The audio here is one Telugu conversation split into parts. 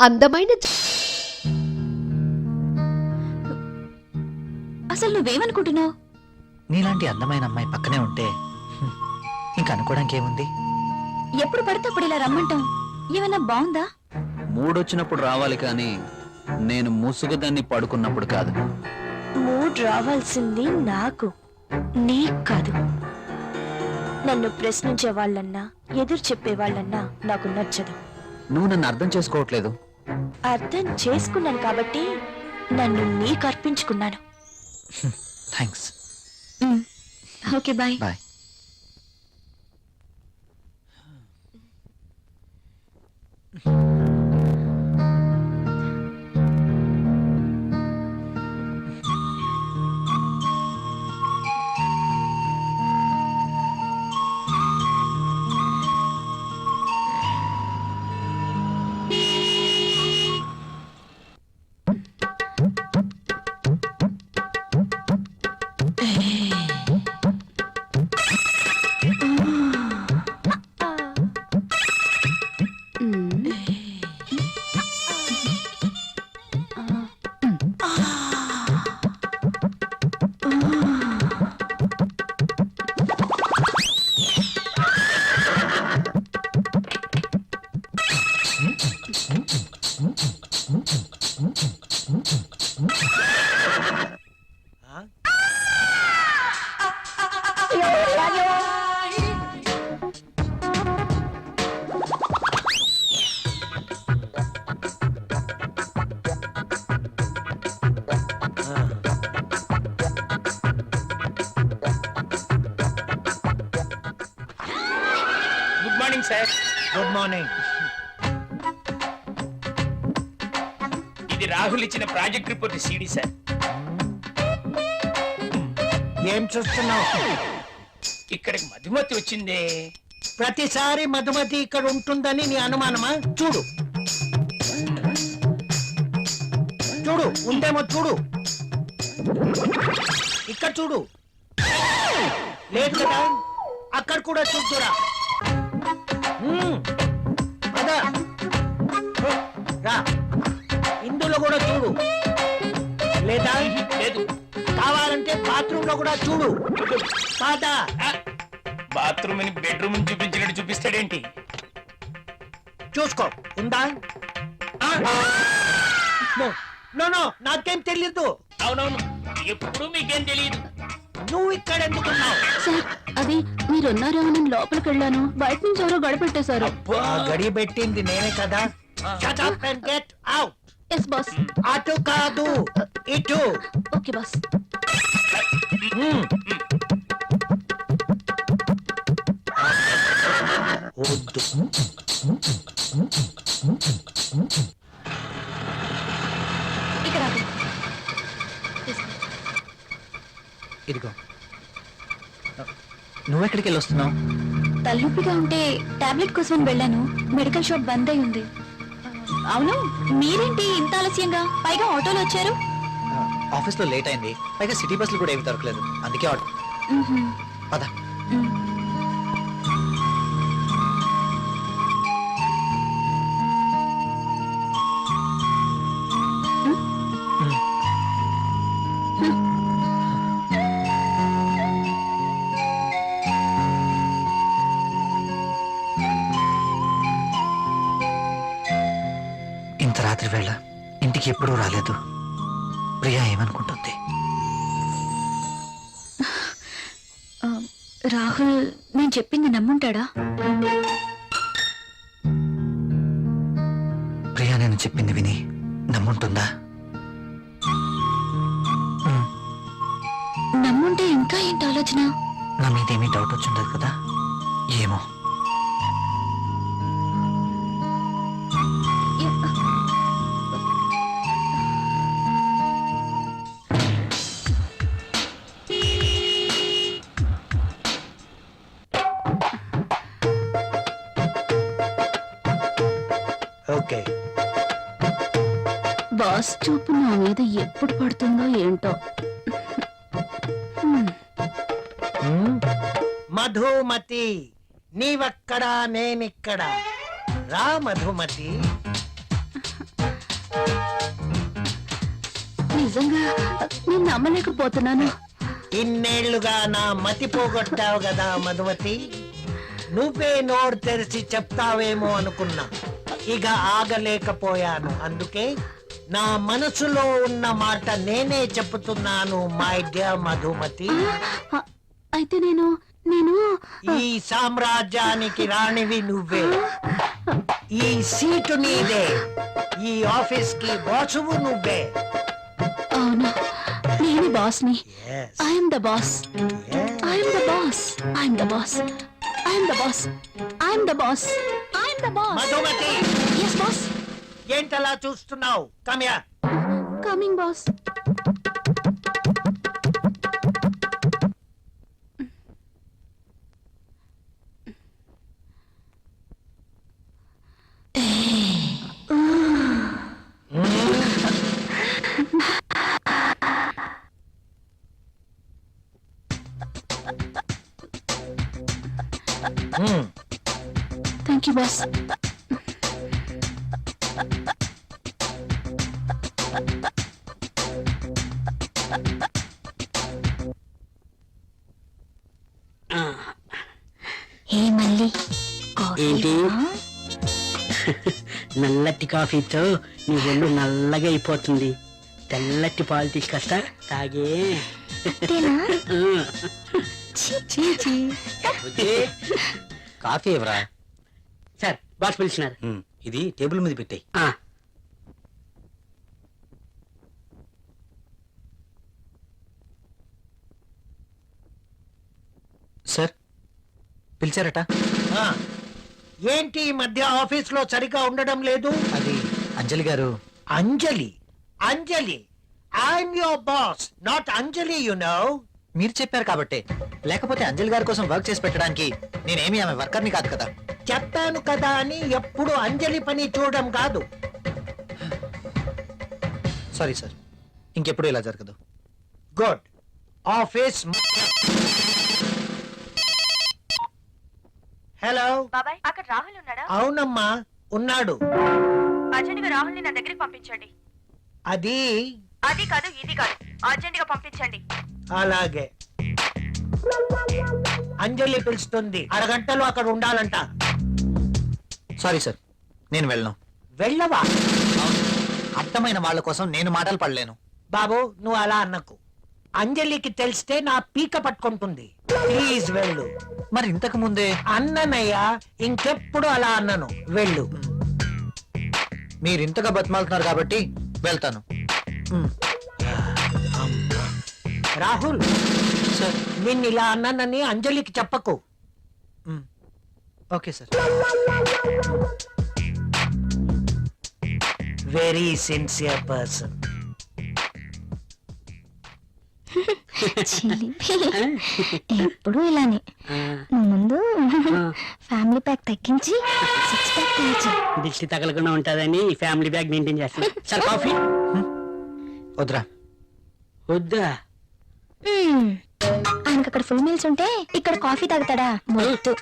అందమైన అసలు నువ్వేమనుకుంటున్నావు? నీలాంటి అందమైన అమ్మాయి పక్కనే ఉంటే ఇంకా అనుకోవడానికి ఏముంది? ఎప్పుడు పడితే అప్పుడు ఇలా రమ్మంటాం ఏమన్నా బాగుందా? మూడొచ్చినప్పుడు రావాలి కానీ నేను ముసుగుదాన్ని పడుకున్నప్పుడు కాదు. మూడ్ రావాల్సింది నాకు, నీకు కాదు. నన్ను ప్రశ్నించే వాళ్ళన్నా ఎదురు చెప్పే వాళ్ళన్నా నాకు నచ్చదు. నువ్వు నన్ను అర్థం చేసుకోవట్లేదు. అర్థం చేసుకున్నాను కాబట్టి నన్ను నీకు అర్పించుకున్నాను. Thanks. Okay bye. Bye. Good morning sir. Good morning. ఇది రాహుల్ ఇచ్చిన ప్రాజెక్ట్ రిపోర్ట్ సీడీ సార్. ఏం చూస్తున్నావు? ఇక్కడికి మధుమతి వచ్చిందే. ప్రతిసారి మధుమతి ఇక్కడ ఉంటుందని నీ అనుమానమా? చూడు చూడు, ఉందేమో చూడు. ఇక్కడ చూడు, లేదు కదా? అక్కడ కూడా చూద్దురా. అదా రా, ఇందులో కూడా చూడు. లేదా? లేదు. కావాలంటే బాత్రూమ్ లో కూడా చూడు. కాదా? బాత్రూమ్ ని బెడ్రూమ్ ని చూపించినట్టు చూపిస్తాడేంటి? చూసుకో, ఉందా? నో నో, నాకేం తెలియదు. అవునవును, ఎప్పుడు మీకేం తెలియదు. నువ్వు ఇక్కడ ఎందుకున్నావు? సార్ అది మీరున్నారా? నేను లోపలికి వెళ్ళాను, బయట నుంచి ఎవరో గడిపెట్టేశారు. ఆ గడి పెట్టింది నేనే కదా. Shut up and get out. Yes boss. అటు కాదు, ఇటు. Okay boss. వద్దు. ఇక్కడ ఆగు. ఇదిగో. నువ్వెక్కడికి వెళ్ళి వస్తున్నావు? తలనొప్పిగా ఉంటే టాబ్లెట్ కోసం వెళ్ళాను, మెడికల్ షాప్ బంద్ అయి ఉంది. అవును, మీరేంటి ఇంత ఆలస్యంగా, పైగా ఆటోలో వచ్చారు? ఆఫీస్లో లేట్ అయింది, పైగా సిటీ బస్సులు కూడా ఏమి దొరకలేదు, అందుకే ఆర్డర్. పద. ఇంత రాత్రి వేళ ఇంటికి ఎప్పుడూ రాలేదు. ప్రియా ఏమనుకుంటుంది? రాహుల్ నేను చెప్పింది నమ్ముంటాడా? ప్రియా నేను చెప్పింది విని నమ్ముంటుందా? నమ్ముంటే ఇంకా ఏంటి ఆలోచన? నా మీద ఏమీ డౌట్ వచ్చిండదు కదా? ఏమో. ఓకే. బాస్ చూపు నా మీద ఎప్పుడు పడుతుందో ఏంటో. మధుమతి, నీవక్కడా నేనిక్కడ. రా మధుమతి. నిజంగా నేను నమ్మలేకపోతున్నాను. ఇన్నేళ్లుగా నా మతి పోగొట్టావు కదా మధుమతి. నువ్వే నోరు తెరిచి చెప్తావేమో అనుకున్నా, ఇక ఆగలేకపోయాను. అందుకే నా మనసులో ఉన్న మాట నేనే చెప్తున్నాను మై డియర్ మధుమతి. అయితే నేను ఈ సామ్రాజ్యానికి రాణివి నువ్వే, ఈ సీటు నీదే, ఈ ఆఫీస్ కి బాసువు నువ్వే. అవును, నేను బాస్ని. Yes, I'm the boss. yes. I'm the boss. I'm the boss. I'm the boss. I'm the boss. I'm the boss. Madhumati, yes boss. ఏంటలా చూస్తున్నావు? కమ్యా. Coming boss. Thank you boss. ఏ మళ్ళీ ఏంటి నల్లటి కాఫీతో నీ ఒళ్ళు నల్లగా అయిపోతుంది. తెల్లటి పాలు తీసుకొస్తా, తాగే. కాఫీ ఎవరా? Sir boss పిలిచినారు. ఇది టేబుల్ మీద పెట్టాయి. సార్ పిలిచారట. ఆ, ఏంటి ఈ మధ్య ఆఫీస్ లో సరిగా ఉండడం లేదు? అది అంజలి గారు. అంజలి, అంజలి, I'm your boss, not Anjali, you know. మీరు చెప్పారు కాబట్టి, లేకపోతే అంజలి గారి కోసం వర్క్ చేసి పెట్టడానికి నేనేమి ఆమె వర్కర్ని కాదు కదా. చెప్పాను కదా అని ఎప్పుడు అంజలి పని చూడడం కాదు. సారీ సార్, ఇంకెప్పుడు ఇలా జరగదు. గుడ్. ఆఫీస్. హలో. బాబాయ్, అక్కడ రాహుల్ ఉన్నాడా? అవునమ్మా, ఉన్నాడు. అర్జెంట్ గా రాహుల్ ని నా దగ్గరికి పంపించండి. అది అది కాదు, ఇది కాదు, అర్జెంట్ గా పంపించండి. అలాగే. అంజలి పిలుస్తుంది, అరగంటలో అక్కడ ఉండాలంట. సారీ సార్, నేను వెళ్ళను. వెళ్ళవా? అర్థమైన వాళ్ళ కోసం నేను మాటలు పడలేను. బాబు, నువ్వు అలా అన్నకు. అంజలికి తెలిస్తే నా పీక పట్టుకుంటుంది. ప్లీజ్ వెళ్ళు. మరి ఇంతకు ముందే అన్ననయ్యా, ఇంకెప్పుడు అలా అన్నను. వెళ్ళు. మీరు ఇంతగా బతిమాలుతున్నారు కాబట్టి వెళ్తాను. రాహుల్ సార్. నిన్ను ఇలా అన్నానని అంజలికి చెప్పకు. Okay sir. Very sincere person. ఎప్పుడు ఇలానే. ముందు ఫ్యామిలీ ప్యాక్ తగ్గించి 6 ప్యాక్ తగ్గించి. దిష్టి తగలకుండా ఉంటుందని ఫ్యామిలీ బ్యాగ్ మెయింటైన్ చేస్తాను. సార్ కాఫీ వద్దురా. వద్దా? ఆయనకు అక్కడ ఫుల్ మీల్స్ ఉంటే ఇక్కడ కాఫీ తాగుతాడా? మొద్దు.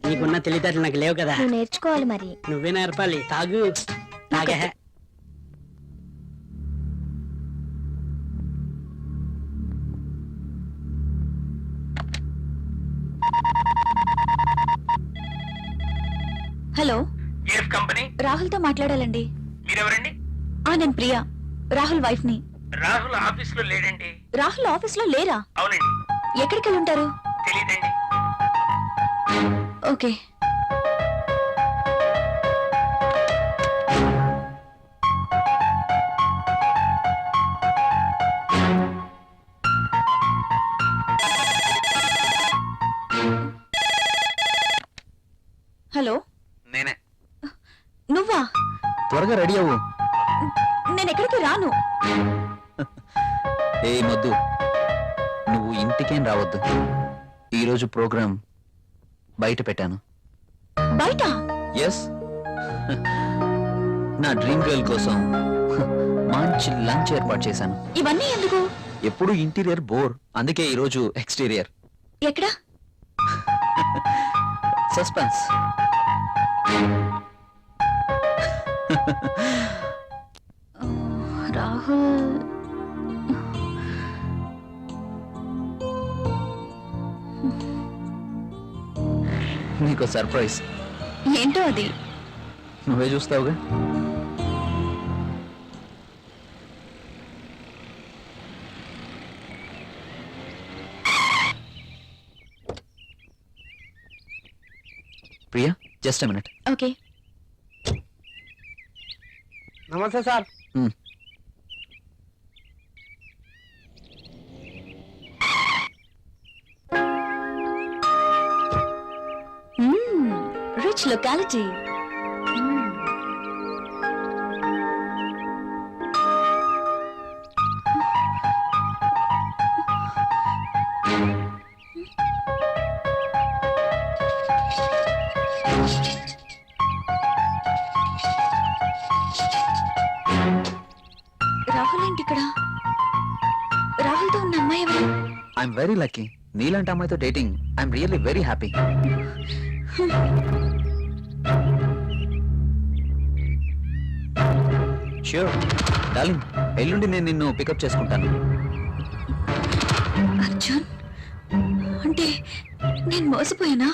నీకున్న తెలివితేటలు నాకు లేవు కదా. నువ్వు నేర్చుకోవాలి మరి. నువ్వే నేర్పాలి. తాగు. తాగే. Hello, GF company. రాహుల్ తో మాట్లాడాలండి. మీరెవరండి? నేను ప్రియా, రాహుల్ వైఫ్ ని. రాహుల్ ఆఫీస్ లో లేడండి. రాహుల్ ఆఫీస్ లో లేరా? అవునండి. ఎక్కడికి వెళ్ళి ఉంటారు? తెలీదండి. ఓకే. హలో, నేనే. నువ్వా? త్వరగా రెడీ అవ్వు. నేను ఎక్కడికి రాను. ఏ మొద్దు, నువ్వు ఇంటికేం రావద్దు. ఈరోజు ప్రోగ్రాం బయట పెట్టాను. బయట? ఎస్, నా డ్రీమ్ గర్ల్ కోసం మంచి లంచ్ ఏర్పాటు చేశాను. ఇవన్నీ ఎందుకు? ఎప్పుడు ఇంటీరియర్ బోర్, అందుకే ఈరోజు ఎక్స్టీరియర్. ఎక్కడ? సస్పెన్స్. రాహుల్ నీకు సర్ప్రైజ్. ఏంటో అది? నువ్వే చూస్తావుగా. Priya, just minute. ఓకే. నమస్తే సార్. Rich locality. రాహుల్ ఏంటి ఇక్కడ? రాహుల్తో ఉన్న అమ్మాయి ఎవరు? I'm very lucky. నీలాంటి అమ్మాయితో dating. I'm really very happy. Sure darling, ఎల్లుండి నేను నిన్ను పికప్ చేసుకుంటాను. అర్జున్, అంటే నేను మోసపోయానా?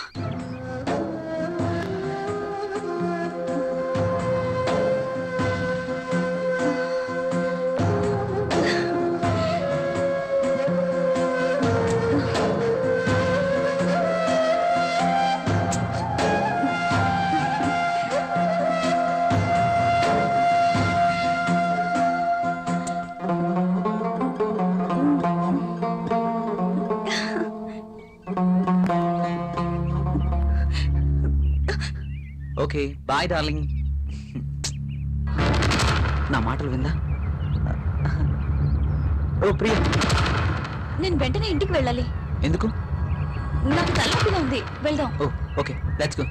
Okay bye darling. నా మాటలు విందా? ఓ ప్రియా, నేను వెంటనే ఇంటికి వెళ్ళాలి. ఎందుకు? నాకు తలనొప్పిగా ఉంది. వెళ్దాం. ఓ okay, let's go.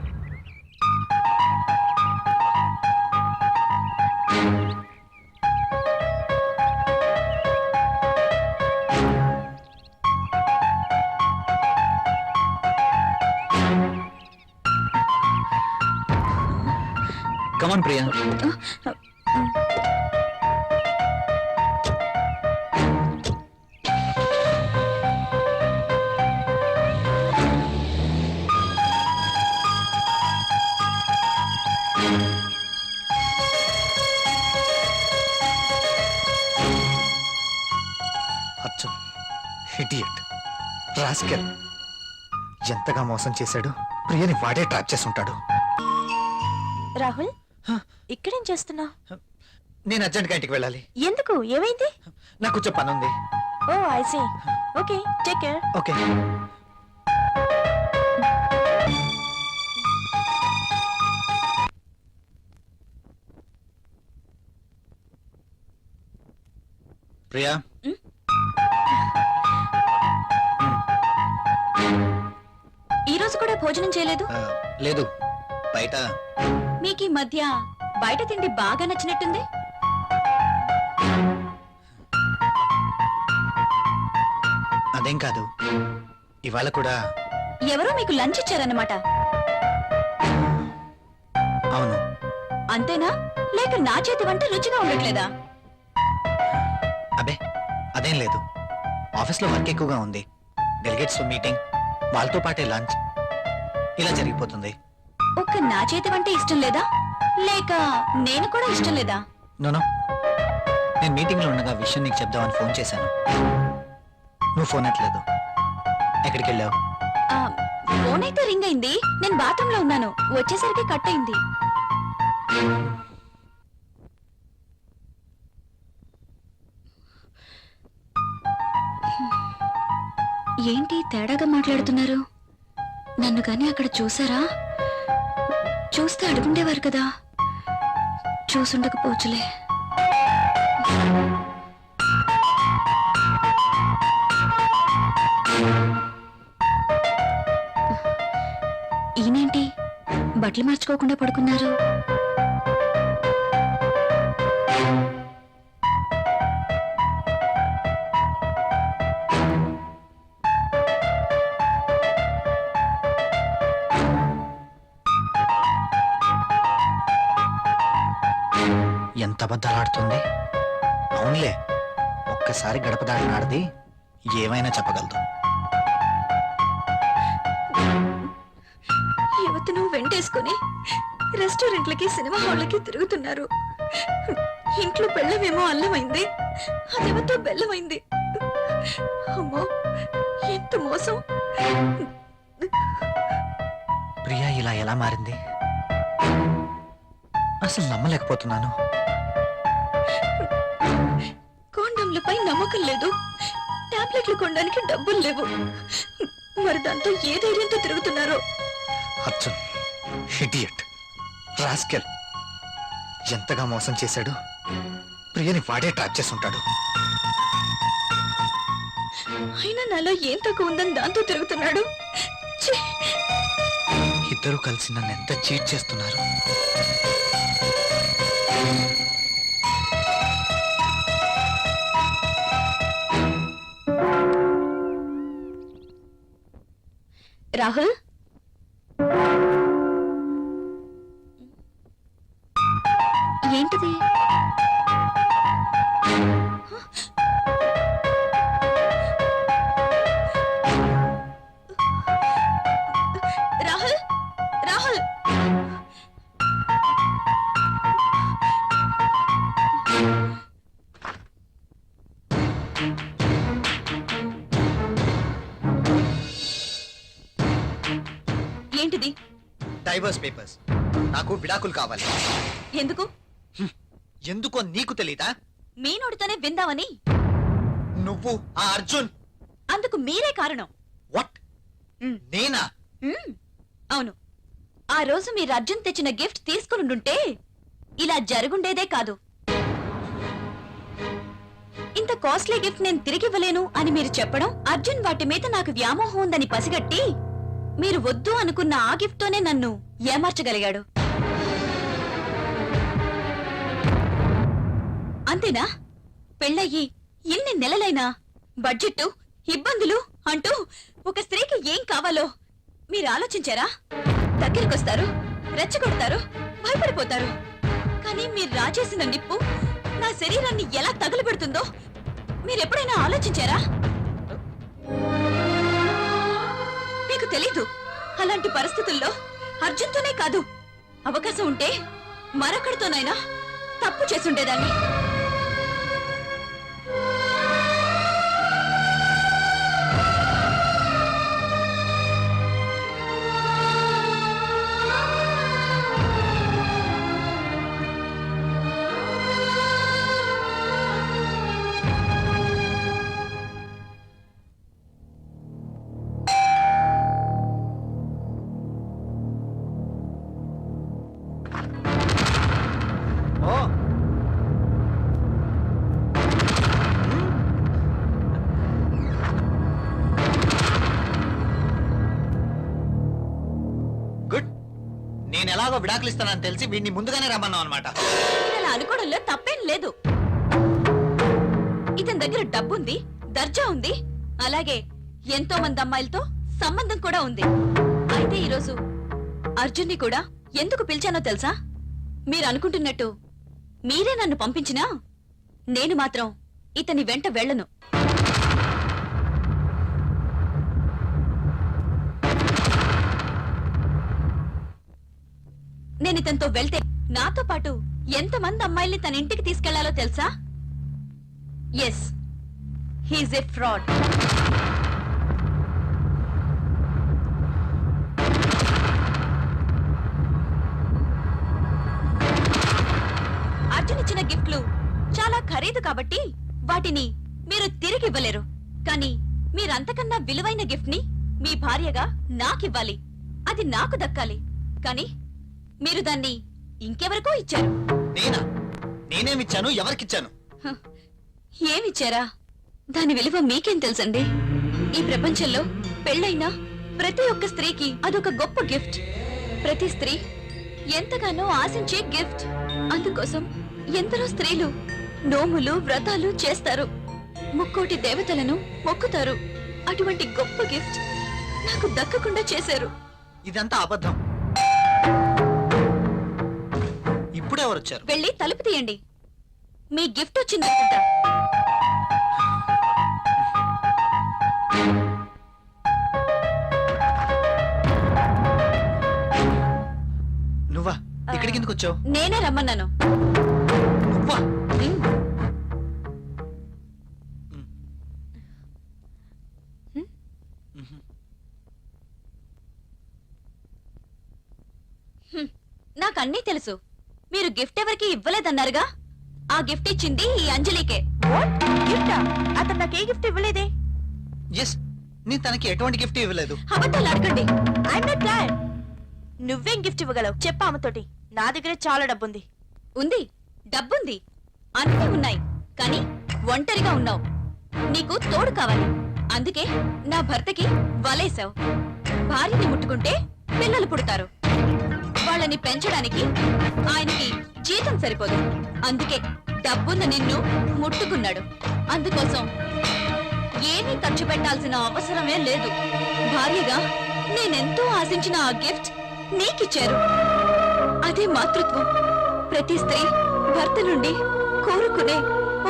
Come on, Priya. Arjun idiot, rascal. ఎంతగా మోసం చేశాడు. ప్రియని వాడే ట్రాప్ చేసి ఉంటాడు. రాహుల్, ఇక్కడేం చేస్తున్నా? నేను అర్జెంట్గా ఇంటికి వెళ్ళాలి. ఎందుకు? ఏమైంది? నాకు కొంచెం పని ఉంది. ఓ I see. Okay, take care. Okay. Priya, ఈ రోజు కూడా భోజనం చేయలేదు? లేదు, బయట. మీకు ఈ మధ్య బయట తిండి బాగా నచ్చినట్టుంది. అదేం కాదు, ఇవాళ కూడా. ఎవరో మీకు లంచ్ ఇచ్చారన్నమాట. అవును. అంతేనా? లేక నా చేతి వంట రుచిగా ఉండట్లేదా? అబే అదేం లేదు. ఆఫీస్లో వర్క్ ఎక్కువగా ఉంది. డెలిగేట్స్ మీటింగ్, వాళ్ళతో పాటే లంచ్, ఇలా జరిగిపోతుంది. ఒక్క నా చేతి వంట ఇష్టం లేదా? లేక నేను కూడా ఇష్టం లేదా? నోనో, నేను మీటింగ్లో ఉండగా విషయం నీకు చెప్దామని ఫోన్ చేశాను. నువ్వు ఫోన్ ఎట్లేదు. ఎక్కడికి వెళ్ళావు? ఆ, ఫోన్ అయితే రింగ్ అయింది. నేను బాత్రూమ్ లో ఉన్నాను. వచ్చేసరికి కట్ అయింది. ఏంటి తేడాగా మాట్లాడుతున్నారు? నన్ను కానీ అక్కడ చూసారా? చూస్తే అడుగుండేవారు కదా. చూసుండకపోవచ్చులే. ఈయనేంటి బట్టలు మార్చుకోకుండా పడుకున్నారు? ఎంత అబద్ధాలాడుతుంది. అవునులే, ఒక్కసారి గడప దాటినాడిది ఏమైనా చెప్పగలదు. అతను వెంటేసుకుని రెస్టారెంట్లకి సినిమా హాళ్ళకి తిరుగుతున్నారు. ఇంట్లో బెల్లమేమో అల్లమైంది, అదేమతో బెల్లమైంది. అమ్మో, ఎంత మోసం! ప్రియా ఇలా ఎలా మారింది? అసలు నమ్మలేకపోతున్నాను. కాండంలపై నమ్మకం లేదు, టాబ్లెట్లు కొనడానికి డబ్బులు లేవు. మరి దాంతో ఏ ధైర్యంతో తిరుగుతున్నారో. అర్జున్ ఇడియట్, రాస్కెల్, ఎంతగా మోసం చేశాడు. ప్రియని వాడే ట్రాప్ చేసుంటాడు. అయినా నాలో ఏం తక్కువ ఉందని దాంతో తిరుగుతున్నాడు. ఛీ! ఇద్దరూ కలిసి నన్ను ఎంత చీట్ చేస్తున్నారు. రాహుల్, ఏంటిది? రాహుల్, రాహుల్! ఏంటిది? Divorce papers. నాకు విడాకులు కావాలి. ఎందుకు? ఎందుకో నీకు తెలీదా? మీ నోటితోనే విందామని. నువ్వు ఆ అర్జున్. అందుకు మీరే కారణం. వాట్? మ్. నేనా? అవును. ఆ రోజు మీరు అర్జున్ తెచ్చిన గిఫ్ట్ తీసుకునుంటే ఇలా జరుగుండేదే కాదు. ఇంత కాస్ట్లీ గిఫ్ట్ నేను తిరిగివ్వలేను అని మీరు చెప్పడం, అర్జున్ వాటి మీద నాకు వ్యామోహం ఉందని పసిగట్టి మీరు వద్దు అనుకున్న ఆ గిఫ్ట్ తోనే నన్ను ఏమార్చగలిగాడు. అంతేనా? పెళ్ళయ్యి ఎన్ని నెలలైనా బడ్జెట్, ఇబ్బందులు అంటూ ఒక స్త్రీకి ఏం కావాలో మీరు ఆలోచించారా? దగ్గరికొస్తారు, రెచ్చగొడతారు, భయపడిపోతారు. కానీ మీరు రాజేసిన నిప్పు నా శరీరాన్ని ఎలా తగులబెడుతుందో మీరెప్పుడైనా ఆలోచించారా? మీకు తెలీదు. అలాంటి పరిస్థితుల్లో అర్జున్తోనే కాదు, అవకాశం ఉంటే మరొకడితోనైనా తప్పు చేసుండేదాన్ని. ఓ గుడ్. నేను ఎలాగో విడాకులు ఇస్తానని తెలిసి వీడిని ముందుగానే రమ్మన్నావు అనమాట. మీరు అలా అనుకోవడంలో తప్పేం లేదు. ఇతని దగ్గర డబ్బుంది, దర్జా ఉంది, అలాగే ఎంతో మంది అమ్మాయిలతో సంబంధం కూడా ఉంది. అయితే ఈరోజు అర్జున్ని కూడా ఎందుకు పిలిచానో తెలుసా? మీరు అనుకుంటున్నట్టు మీరే నన్ను పంపించినా నేను మాత్రం ఇతని వెంట వెళ్ళను. నేను ఇతనితో వెళ్తే నాతో పాటు ఎంతమంది అమ్మాయిల్ని తన ఇంటికి తీసుకెళ్లాలో తెలుసా? Yes, he's a fraud. Arjun ఇచ్చిన గిఫ్ట్లు చాలా ఖరీదు కాబట్టి వాటిని మీరు తిరిగి ఇవ్వలేరు. కానీ మీరంతకన్నా విలువైన గిఫ్ట్ ని మీ భార్యగా నాకివ్వాలి. అది నాకు దక్కాలి. కానీ మీరు దాన్ని ఇంకెవరికో ఇచ్చారు. నేనా? నేనేమిచ్చాను? ఎవరికిచ్చాను? హ, ఏమిచ్చారా? దాని విలువ మీకేం తెలుసండి? ఈ ప్రపంచంలో పెళ్ళైన ప్రతి ఒక్క స్త్రీకి అదొక గొప్ప గిఫ్ట్. ప్రతి స్త్రీ ఎంతగానో ఆశించే గిఫ్ట్. అందుకోసం ఎందరో స్త్రీలు నోములు, వ్రతాలు చేస్తారు, ముక్కోటి దేవతలను మొక్కుతారు. అటువంటి గొప్ప గిఫ్ట్ నాకు దక్కకుండా చేశారు. ఇదంతా అబద్ధం. ఇప్పుడెవరు వచ్చారు? వెళ్ళి తలుపు తీయండి. మీ గిఫ్ట్ వచ్చిందనుకుంటా. ఇక్కడికి ఎందుకు వచ్చావు? నేనే రమ్మన్నాను. నువ్వా? ఉమ్. నాకు అన్నీ తెలుసు. మీరు గిఫ్ట్ ఎవరికి ఇవ్వలేదన్నారుగా, ఆ గిఫ్ట్ ఇచ్చింది ఈ అంజలికే. గిఫ్టా? అతను నాకు ఏ గిఫ్ట్ ఇవ్వలేదే. ఎస్, నేను తనకి ఎటువంటి గిఫ్ట్ ఇవ్వలేదు. అబద్ధాలు అడగండి. I'm not dad. నువ్వేం గిఫ్ట్ ఇవ్వగలవు చెప్పు ఆమెతోటి. నా దగ్గర చాలా డబ్బుంది. ఉంది, డబ్బుంది, అన్నీ ఉన్నాయి. కానీ ఒంటరిగా ఉన్నావు. నీకు తోడు కావాలి. అందుకే నా భర్తకి వలేసావు. భార్యని ముట్టుకుంటే పిల్లలు పుడతారు. వాళ్ళని పెంచడానికి ఆయనకి జీతం సరిపోదు. అందుకే డబ్బున్న నిన్ను ముట్టుకున్నాడు. అందుకోసం ఏమీ ఖర్చు పెట్టాల్సిన అవసరమే లేదు. భార్యగా నేనెంతో ఆశించిన ఆ గిఫ్ట్ నీకిచ్చారు. అదే మాతృత్వం. ప్రతి స్త్రీ భర్త నుండి కోరుకునే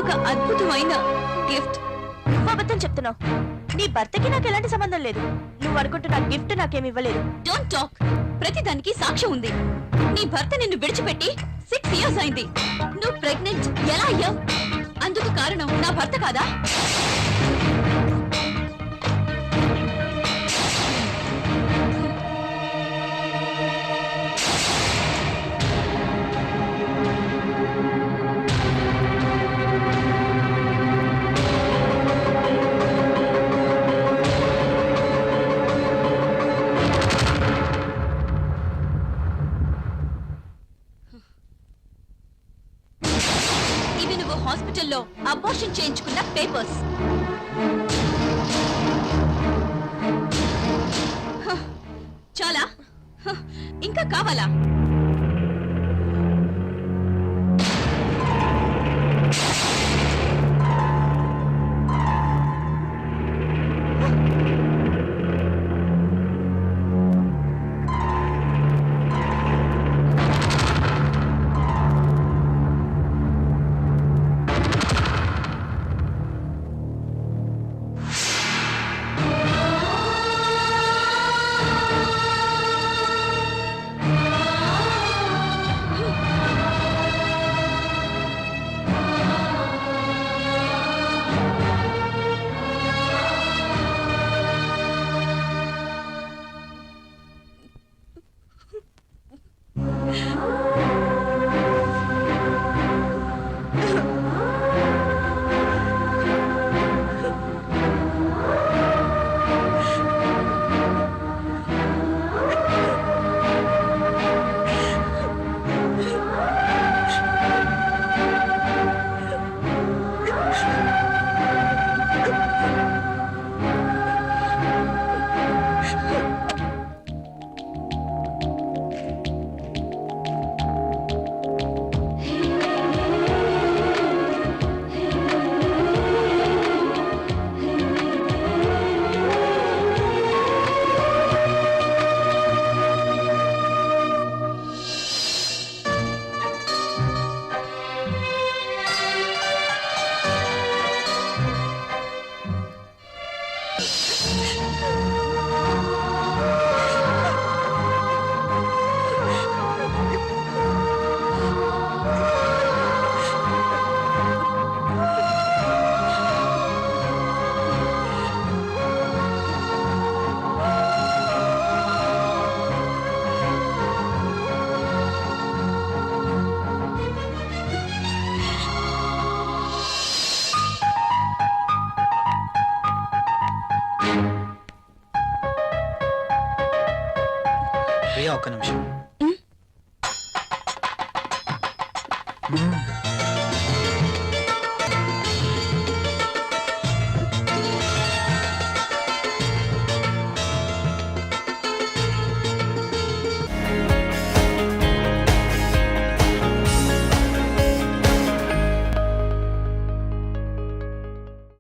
ఒక అద్భుతమైన గిఫ్ట్. నువ్వు అబద్ధం చెప్తున్నావు. నీ భర్తకి నాకు ఎలాంటి సంబంధం లేదు. నువ్వు అనుకుంటున్న గిఫ్ట్ నాకేమి ఇవ్వలేదు. Don't talk. ప్రతిదానికి సాక్ష్యం ఉంది. నీ భర్త నిన్ను విడిచిపెట్టి 6 years అయింది. నువ్వు ప్రెగ్నెంట్ ఎలా అయ్యావు? అందుకు కారణం నా భర్త కాదా? ఇవి నువ్వు హాస్పిటల్లో అబార్షన్ చేయించుకున్న పేపర్స్. చాలా? ఇంకా కావాలా? ప్రియా, ఒక్క నిమిషం.